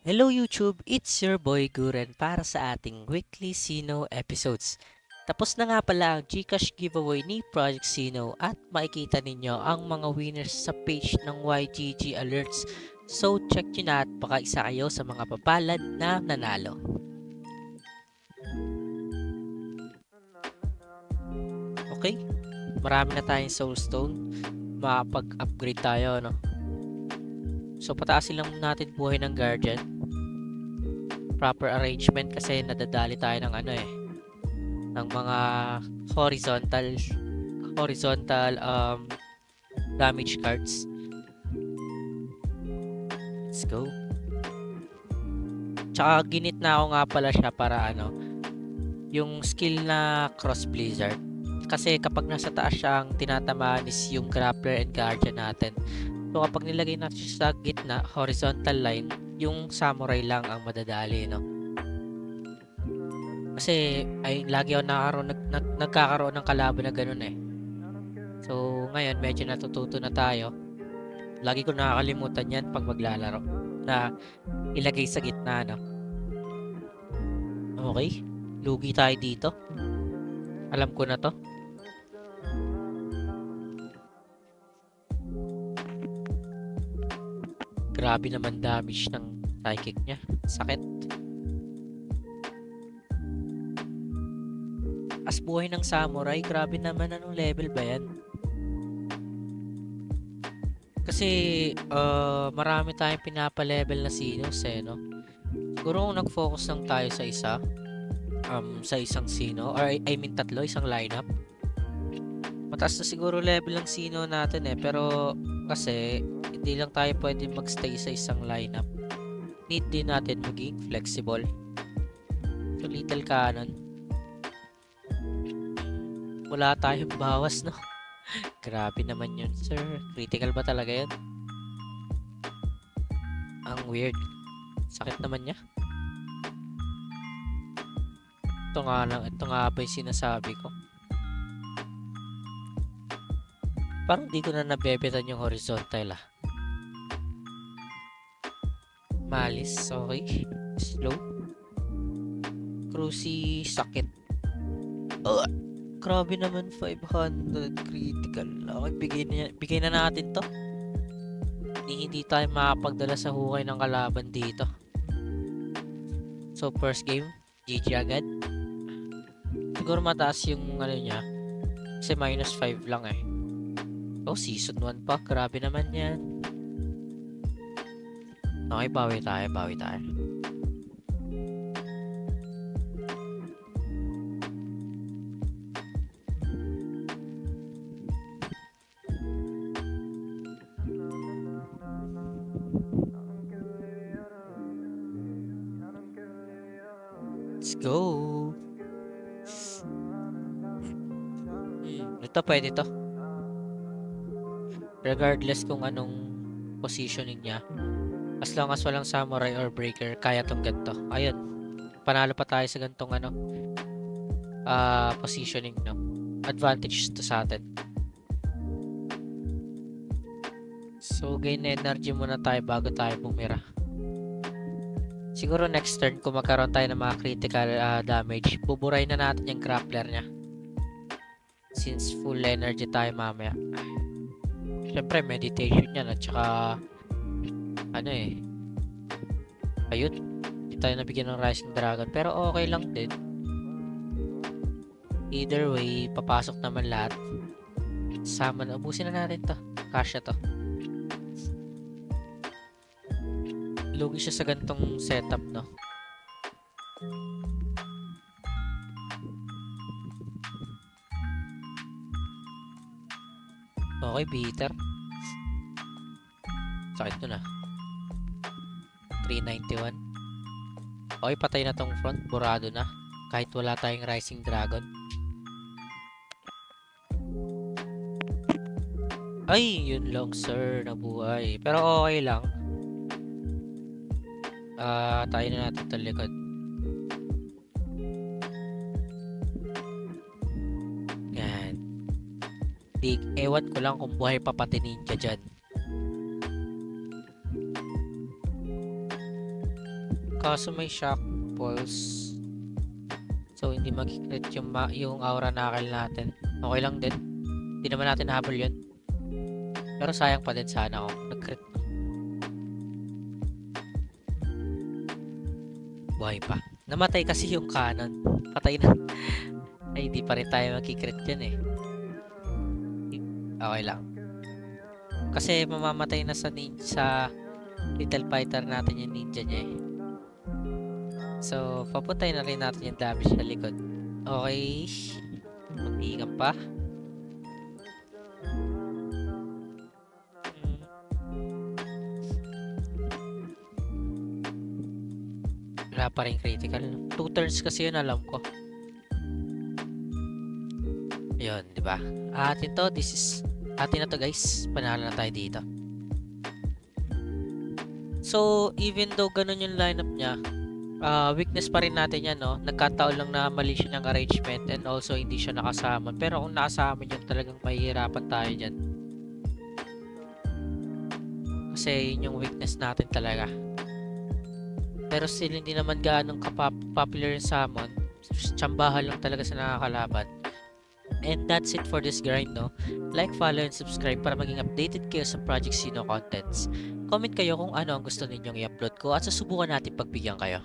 Hello YouTube, it's your boy Guren para sa ating weekly Sino episodes. Tapos na nga pala ang Gcash giveaway ni Project Sino at makikita ninyo ang mga winners sa page ng YGG Alerts. So check nyo na at baka isa kayo sa mga papalad na nanalo. Okay, marami na tayong soulstone. Makapag-upgrade tayo, no? So pataasin lang natin buhay ng Guardian. Proper arrangement kasi nadadali tayo ng ng mga horizontal damage cards. Let's go. Tsaka ginit na ako nga pala siya para yung skill na Cross Blizzard. Kasi kapag nasa taas siya, ang tinatamaan is yung Grappler and Guardian natin. So kapag nilagay natin siya sa gitna, horizontal line, yung Samurai lang ang madadali, no? Kasi ay lagi ako nagkakaroon ng kalaban na ganun eh. So ngayon medyo natututo na tayo. Lagi ko nakakalimutan yan pag maglalaro na ilagay sa gitna, no? Okay, lugi tayo dito. Alam ko na to. Grabe naman damage ng psychic niya. Sakit. As buhay ng samurai, grabe naman, anong level ba yan? Kasi marami tayong pinapa-level na Sinos eh, no? Siguro kung nag-focus lang tayo sa isang Sino, or I mean tatlo, isang lineup. Mataas na siguro level ng Sino natin eh, pero kasi hindi lang tayo pwede magstay sa isang lineup. Need din natin maging flexible. So Little Cannon, wala tayong bawas, no? Grabe naman yun, sir. Critical ba talaga yun? Ang weird. Sakit naman niya. Ito nga ba yung sinasabi ko? Parang di ko na nabebetan yung horizontal ah. Malis, okay. Slow. Cruci, sakit. Grabe naman, 500 critical. Okay, bigay na natin to. Hindi tayo makapagdala sa hukay ng kalaban dito. So first game, GG agad. Siguro mataas yung niya. Kasi minus 5 lang eh. Oh, season 1 pa. Grabe naman yan. Okay, bawi tayo. Let's go. Ito pwede to. Regardless kung anong positioning niya. As long as walang samurai or breaker, kaya tong ganito. Ayun. Panalo pa tayo sa gantong positioning, no? Advantage to sa atin. So, gain energy muna tayo bago tayo bumira. Siguro next turn, kung magkaroon tayo ng mga critical damage, buburay na natin yung grappler niya. Since full energy tayo mamaya. Siyempre, meditation yan at saka ayun, hindi tayo nabigyan ng Rising Dragon, pero okay lang din. Either way, papasok naman lahat. Sama na, ubusin na natin to. Kasya to. Lugi siya sa gantong setup, no? Okay, bitter. Sakit nun ah. 391. Okay, patay na tong front. Burado na. Kahit wala tayong Rising Dragon. Ay, yun lang sir. Nabuhay. Pero okay lang. Tayo na natin ito likod. Yan. Ewan ko lang kung buhay pa pati ninja dyan. Kaso may shock pulse. So, hindi mag-crit yung aura knuckle natin. Okay lang din. Hindi naman natin nahabol yun. Pero sayang pa din sana kung nag-crit. Buhay pa. Namatay kasi yung cannon. Patay na. Ay, hindi pa rin tayo mag-crit dyan eh. Okay lang. Kasi mamamatay na sa Little Fighter natin yung ninja niya eh. So, papuntay na rin natin yung damage sa likod. Okay. Mag-iingat pa. Wala pa rin critical. 2 turns kasi yun, alam ko. Yun, di ba? Atin to, atin na to guys. Panalo na tayo dito. So, even though ganun yung lineup niya, weakness pa rin natin yan, no? Nagkataon lang na mali siya ng arrangement and also hindi siya nakasama. Pero kung nakasama yun, talagang mahihirapan tayo dyan. Kasi yun yung weakness natin talaga. Pero still, hindi naman gaanong popular yung summon. Tsambahan lang talaga sa nakakalaban. And that's it for this grind, no? Like, follow, and subscribe para maging updated kayo sa Project Sino contents. Comment kayo kung ano ang gusto ninyong i-upload ko at susubukan natin pagbigyan kayo.